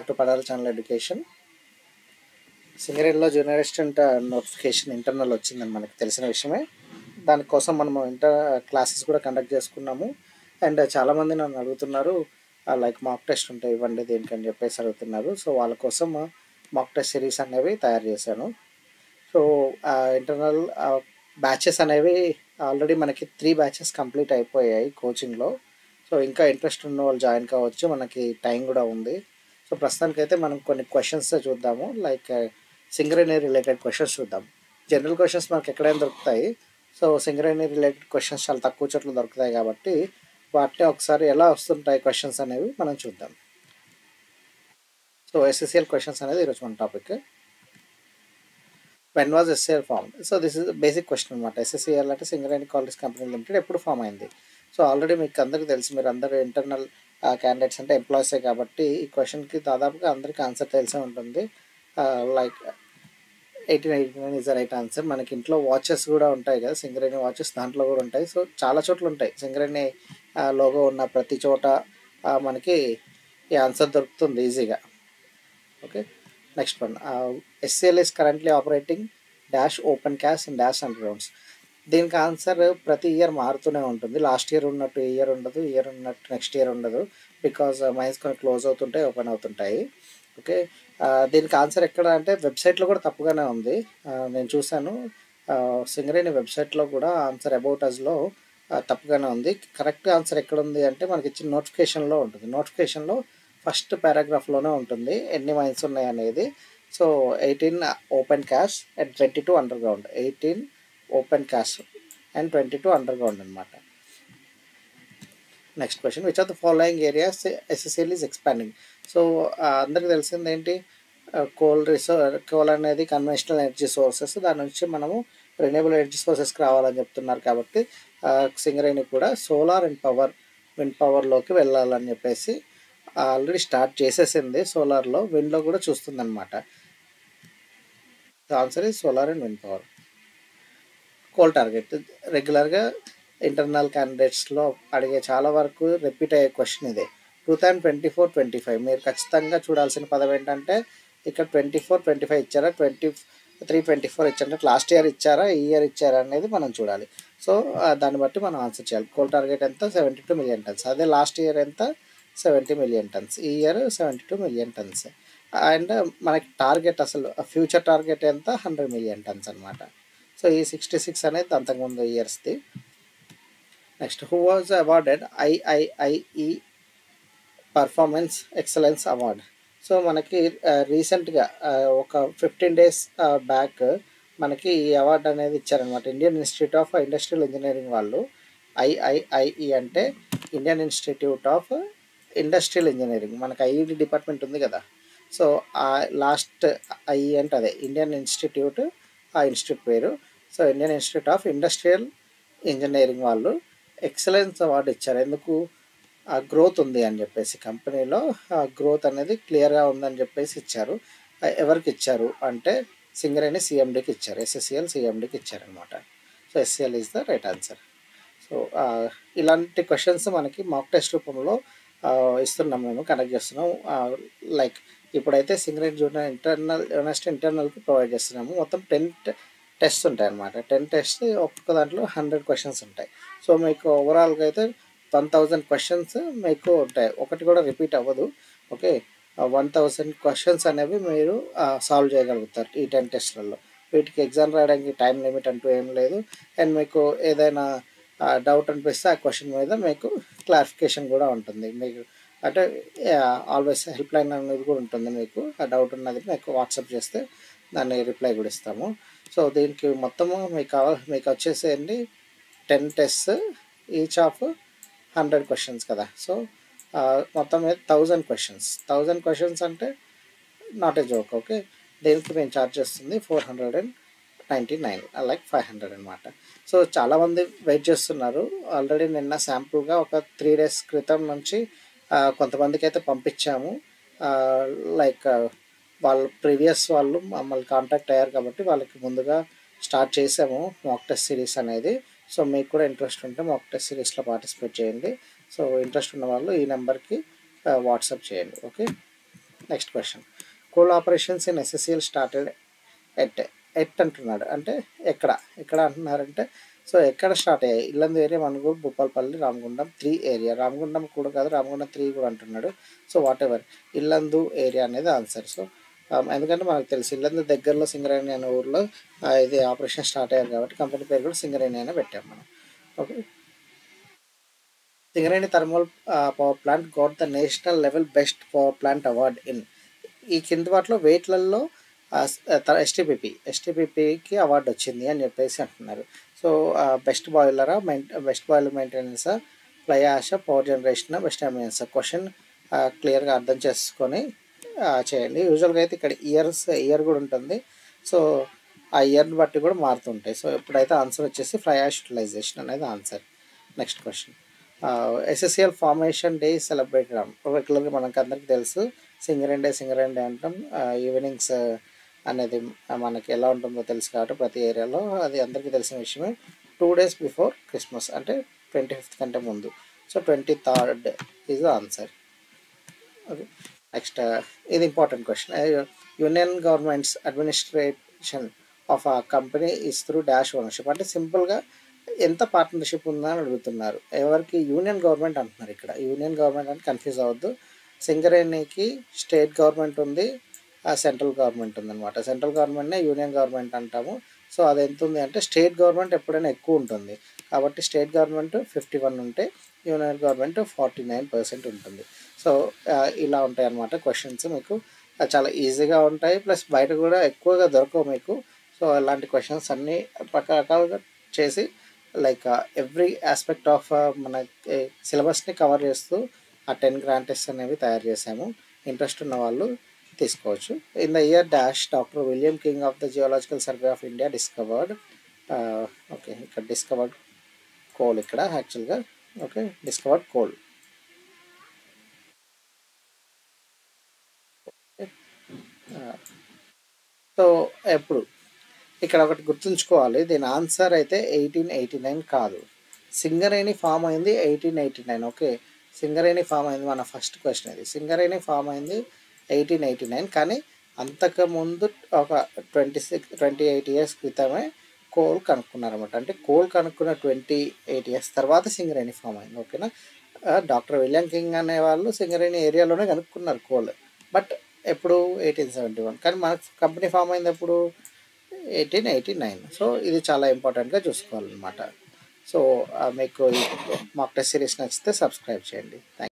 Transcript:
To పడాలి channel education. సింగరేణిలో junior assistant notification internal వచ్చిందని మనకు తెలిసిన విషయమే. దానికోసం మనము క్లాసెస్ కూడా కండక్ట్ చేసుకున్నాము. అండ్ చాలామంది నన్ను అడుగుతున్నారు, లైక్ మాక్ టెస్ట్ ఉంటాయి ఇవ్వండి దేనికని చెప్పేసి అడుగుతున్నారు. సో వాళ్ళ కోసం మాక్ టెస్ట్ సిరీస్ అనేవి తయారు చేశాను. సో ఇంటర్నల్ బ్యాచెస్ అనేవి ఆల్రెడీ మనకి 3 బ్యాచెస్ కంప్లీట్ అయిపోయాయి కోచింగ్లో. సో ఇంకా ఇంట్రెస్ట్ ఉన్న వాళ్ళు జాయిన్ కావచ్చు, మనకి టైం కూడా ఉంది. సో ప్రస్తుతానికైతే మనం కొన్ని క్వశ్చన్స్ చూద్దాము. లైక్ సింగరేణి రిలేటెడ్ క్వశ్చన్స్ చూద్దాం. జనరల్ క్వశ్చన్స్ మనకి ఎక్కడైనా దొరుకుతాయి. సో సింగరేణి రిలేటెడ్ క్వశ్చన్స్ చాలా తక్కువ చోట్ల దొరుకుతాయి కాబట్టి వాటిని ఒకసారి ఎలా వస్తుంటాయి క్వశ్చన్స్ అనేవి మనం చూద్దాం. సో SCL క్వశ్చన్స్ అనేది ఈరోజు మన topic. When was SCL form? So this is basic question అనమాట. SCL అంటే సింగరేణి కాలేజ్ కంపెనీ లిమిటెడ్ ఎప్పుడు ఫామ్ అయింది? సో ఆల్రెడీ మీకు అందరికీ తెలుసు, మీరు అందరూ ఇంటర్నల్ క్యాండిడేట్స్ అంటే ఎంప్లాయీసే కాబట్టి ఈ క్వశ్చన్కి దాదాపుగా అందరికీ ఆన్సర్ తెలిసే ఉంటుంది. Like 1889 is the right answer. మనకి ఇంట్లో వాచెస్ కూడా ఉంటాయి కదా, సింగరేణి వాచెస్, దాంట్లో కూడా ఉంటాయి. సో చాలా చోట్ల ఉంటాయి. సింగరేణి లోగో ఉన్న ప్రతి చోట మనకి ఈ ఆన్సర్ దొరుకుతుంది ఈజీగా. Okay, next one. SCL is currently operating dash open cast and dash under grounds. దీనికి ఆన్సర్ ప్రతి ఇయర్ మారుతూనే ఉంటుంది. లాస్ట్ ఇయర్ ఉన్నట్టు ఈ ఇయర్ ఉండదు, ఇయర్ ఉన్నట్టు నెక్స్ట్ ఇయర్ ఉండదు. బికాజ్ మైన్స్ కొన్ని క్లోజ్ అవుతుంటాయి, ఓపెన్ అవుతుంటాయి. ఓకే, దీనికి ఆన్సర్ ఎక్కడ అంటే వెబ్సైట్లో కూడా తప్పుగానే ఉంది. నేను చూశాను, సింగరేణి వెబ్సైట్లో కూడా ఆన్సర్ అబౌట్ అస్లో తప్పుగానే ఉంది. కరెక్ట్ ఆన్సర్ ఎక్కడ ఉంది అంటే మనకి ఇచ్చిన నోటిఫికేషన్లో ఉంటుంది. నోటిఫికేషన్లో ఫస్ట్ పారాగ్రాఫ్లోనే ఉంటుంది ఎన్ని మైన్స్ ఉన్నాయి అనేది. So 18 open cast and 22 under ground. 18 open cast and 22 under ground అనమాట. Next question. Which are the following areas SCL is expanding? So అందరికీ తెలిసింది ఏంటి, కోల్ అనేది కన్వెన్షనల్ ఎనర్జీ సోర్సెస్, దాని నుంచి మనము రెన్యూబుల్ ఎనర్జీ సోర్సెస్కి రావాలని చెప్తున్నారు కాబట్టి సింగరేణి కూడా సోలార్ అండ్ విండ్ పవర్లోకి వెళ్ళాలని చెప్పేసి ఆల్రెడీ స్టార్ట్ చేసేసింది. సోలార్లో, విండ్లో కూడా చూస్తుంది అనమాట. Answer is solar and wind power. Coal target రెగ్యులర్గా ఇంటర్నల్ క్యాండిడేట్స్లో అడిగే చాలా వరకు రిపీట్ అయ్యే క్వశ్చన్ ఇదే. 2024-25 మీరు ఖచ్చితంగా చూడాల్సిన పదం ఏంటంటే ఇక్కడ 24-25 ఇచ్చారా, 23-24 ఇచ్చారా, లాస్ట్ ఇయర్ ఇచ్చారా, ఈ ఇయర్ ఇచ్చారా అనేది మనం చూడాలి. సో దాన్ని బట్టి మనం ఆన్సర్ చేయాలి. కోల్ టార్గెట్ ఎంత? 72 మిలియన్ టన్స్. అదే లాస్ట్ ఇయర్ ఎంత? 70 మిలియన్ టన్స్. ఈ ఇయర్ 72 మిలియన్ టన్స్. అండ్ మనకి టార్గెట్ అసలు ఫ్యూచర్ టార్గెట్ ఎంత? 100 మిలియన్ టన్స్ అనమాట. సో ఈ 66 అనేది అంతకుముందు ఇయర్స్ది. Next, who was awarded IIIE performance excellence award? So మనకి రీసెంట్గా ఒక 15 days బ్యాక్ మనకి ఈ అవార్డు అనేది ఇచ్చారనమాట. Indian institute of industrial engineering వాళ్ళు. IIIE అంటే Indian institute of industrial engineering. మనకి ఐఈడి డిపార్ట్మెంట్ ఉంది కదా, సో లాస్ట్ ఐఈ అంటే అదే ఇండియన్ ఇన్స్టిట్యూట్, ఆ ఇన్స్టిట్యూట్ పేరు. So Indian institute of industrial engineering వాళ్ళు ఎక్సలెన్స్ అవార్డు ఇచ్చారు. ఎందుకు? ఆ గ్రోత్ ఉంది అని చెప్పేసి, కంపెనీలో ఆ గ్రోత్ అనేది క్లియర్గా ఉందని చెప్పేసి ఇచ్చారు. ఎవరికి ఇచ్చారు అంటే సింగరేణి CMDకి ఇచ్చారు. SCL CMDకి ఇచ్చారనమాట. So SCL is the right answer. So ఇలాంటి క్వశ్చన్స్ మనకి మాక్ టెస్ట్ రూపంలో ఇస్తున్నాం, మేము కండక్ట్ చేస్తున్నాం. లైక్ ఇప్పుడైతే సింగరేణి జూనియర్ యూనివర్సిటీ ఇంటర్నల్కి ప్రొవైడ్ చేస్తున్నాము. మొత్తం 10 టెస్ట్స్ ఉంటాయి అన్నమాట. 10 టెస్ట్, ఒక్కొక్క దాంట్లో 100 క్వశ్చన్స్ ఉంటాయి. సో మీకు ఓవరాల్గా అయితే 1000 క్వశ్చన్స్ మీకు ఉంటాయి. ఒకటి కూడా రిపీట్ అవ్వదు. ఓకే, 1000 క్వశ్చన్స్ అనేవి మీరు సాల్వ్ చేయగలుగుతారు ఈ 10 టెస్ట్లలో. వీటికి ఎగ్జామ్ రాయడానికి టైం లిమిట్ అంటూ ఏం లేదు. అండ్ మీకు ఏదైనా డౌట్ అనిపిస్తే ఆ క్వశ్చన్ మీద మీకు క్లారిఫికేషన్ కూడా ఉంటుంది. మీకు అంటే ఆల్వేస్ హెల్ప్ లైన్ అనేది కూడా ఉంటుంది. మీకు ఆ డౌట్ ఉన్నది మీకు వాట్సాప్ చేస్తే దాన్ని రిప్లై కూడా ఇస్తాము. సో దీనికి మొత్తము మీకు వచ్చేసేయండి 10 టెస్ట్, ఈచ్ ఆఫ్ 100 క్వశ్చన్స్ కదా. సో మొత్తం మీద 1000 క్వశ్చన్స్. 1000 క్వశ్చన్స్ అంటే నాట్ ఏ జోక్. ఓకే, దీనికి మేము ఛార్జ్ చేస్తుంది 499, లైక్ 500 అనమాట. సో చాలామంది వెయిట్ చేస్తున్నారు. ఆల్రెడీ నిన్న శాంపుల్గా ఒక 3 days క్రితం నుంచి కొంతమందికి అయితే పంపించాము. లైక్ వాళ్ళు ప్రీవియస్ వాళ్ళు మమ్మల్ని కాంటాక్ట్ అయ్యారు కాబట్టి వాళ్ళకి ముందుగా స్టార్ట్ చేసాము మాక్ టెస్ట్ సిరీస్ అనేది. సో మీకు కూడా ఇంట్రెస్ట్ ఉంటే మాక్ టెస్ట్ సిరీస్లో పార్టిసిపేట్ చేయండి. సో ఇంట్రెస్ట్ ఉన్న వాళ్ళు ఈ నెంబర్కి వాట్సాప్ చేయండి. Okay. Next question, coal operations in SSCL started at at అంటున్నాడు, అంటే ఎక్కడ అంటున్నారంటే, సో ఎక్కడ స్టార్ట్ అయ్యాయి? Illandu area, Manuguru, Bhupalpally, Ramagundam 3 area. రామగుండం కూడా కాదు, రామగుండం 3 కూడా అంటున్నాడు. So whatever, Illandu area అనేది ఆన్సర్. సో ఎందుకంటే మనకు తెలుసు ఇల్లందు దగ్గరలో సింగరేణి అనే ఊర్లో ఇది ఆపరేషన్ స్టార్ట్ అయ్యారు కాబట్టి కంపెనీ పేరు కూడా సింగరేణి అనే పెట్టాం మనం. Okay. Singareni Thermal Power Plant got the national level best power plant award in ఈ కింది వాటిలో వెయిట్లలో ఎస్టీపీకి అవార్డు వచ్చింది అని చెప్పేసి అంటున్నారు. So best boiler maintenance, fly ash, power generation, best అమీన్స్. క్వశ్చన్ క్లియర్గా అర్థం చేసుకొని చేయండి. యూజువల్గా అయితే ఇక్కడ ఇయర్ కూడా ఉంటుంది. సో ఆ ఇయర్ని బట్టి కూడా మారుతుంటాయి. సో ఇప్పుడైతే ఆన్సర్ వచ్చేసి ఫ్లై యాష్ యూటిలైజేషన్ అనేది answer. Next question, SSCL formation day celebrated. రెగ్యులర్గా మనకు అందరికీ తెలుసు సింగరేణి డే అంటాం. ఈవినింగ్స్ అనేది మనకి ఎలా ఉంటుందో తెలుసు కాబట్టి ప్రతి ఏరియాలో అది అందరికీ తెలిసిన విషయమే. 2 days బిఫోర్ క్రిస్మస్, అంటే 25th కంటే ముందు. So 23rd is the answer. Okay. Next, ఇది important question. Union government's administration of ఆ company is through dash ownership, అంటే సింపుల్గా ఎంత పార్ట్నర్షిప్ ఉందని అడుగుతున్నారు. ఎవరికి? యూనియన్ గవర్నమెంట్ అంటున్నారు. ఇక్కడ యూనియన్ గవర్నమెంట్ అంటే కన్ఫ్యూజ్ అవ్వద్దు. సింగరేణికి స్టేట్ గవర్నమెంట్ ఉంది, సెంట్రల్ గవర్నమెంట్ ఉందన్నమాట. సెంట్రల్ గవర్నమెంట్నే యూనియన్ గవర్నమెంట్ అంటాము. సో అది ఎంత ఉంది అంటే, స్టేట్ గవర్నమెంట్ ఎప్పుడైనా ఎక్కువ ఉంటుంది కాబట్టి స్టేట్ గవర్నమెంట్ 51 ఉంటే యూనియన్ గవర్నమెంట్ 49% ఉంటుంది. సో ఇలా ఉంటాయి అన్నమాట క్వశ్చన్స్. మీకు చాలా ఈజీగా ఉంటాయి, ప్లస్ బయట కూడా ఎక్కువగా దొరకవు మీకు. సో అలాంటి క్వశ్చన్స్ అన్నీ రకరకాలుగా చేసి లైక్ ఎవ్రీ ఆస్పెక్ట్ ఆఫ్ మన సిలబస్ని కవర్ చేస్తూ ఆ 10 గ్రాండ్ టెస్ట్ అనేవి తయారు చేసాము. ఇంట్రెస్ట్ ఉన్న వాళ్ళు తీసుకోవచ్చు. In the year dash doctor William king of the geological survey of India discovered, okay ఇక్కడ డిస్కవర్డ్ కోల్, ఇక్కడ యాక్చువల్గా ఓకే డిస్కవర్డ్ కోల్. సో ఎప్పుడు ఇక్కడ ఒకటి గుర్తుంచుకోవాలి, దీని ఆన్సర్ అయితే 1889 కాదు. సింగరేణి ఫామ్ అయింది 1889. ఓకే, సింగరేణి ఫామ్ అయింది, మన ఫస్ట్ క్వశ్చన్ ఇది. సింగరేణి ఫామ్ అయింది 1889, కానీ అంతకుముందు ఒక 28 ఇయర్స్ క్రితమే కోల్ కనుక్కున్నారన్నమాట. అంటే కోల్ కనుక్కున్న 28 ఇయర్స్ తర్వాత సింగరేణి ఫామ్ అయింది. ఓకేనా. డాక్టర్ విలియం కింగ్ అనే వాళ్ళు సింగరేణి ఏరియాలోనే కనుక్కున్నారు కోల్, బట్ ఎప్పుడు 1871, కానీ మన కంపెనీ ఫామ్ అయింది ఎప్పుడు 1889. సో ఇది చాలా ఇంపార్టెంట్గా చూసుకోవాలన్నమాట. సో మీకు మాక్ టెస్ట్ సిరీస్ నచ్చితే సబ్స్క్రైబ్ చేయండి. Thank you.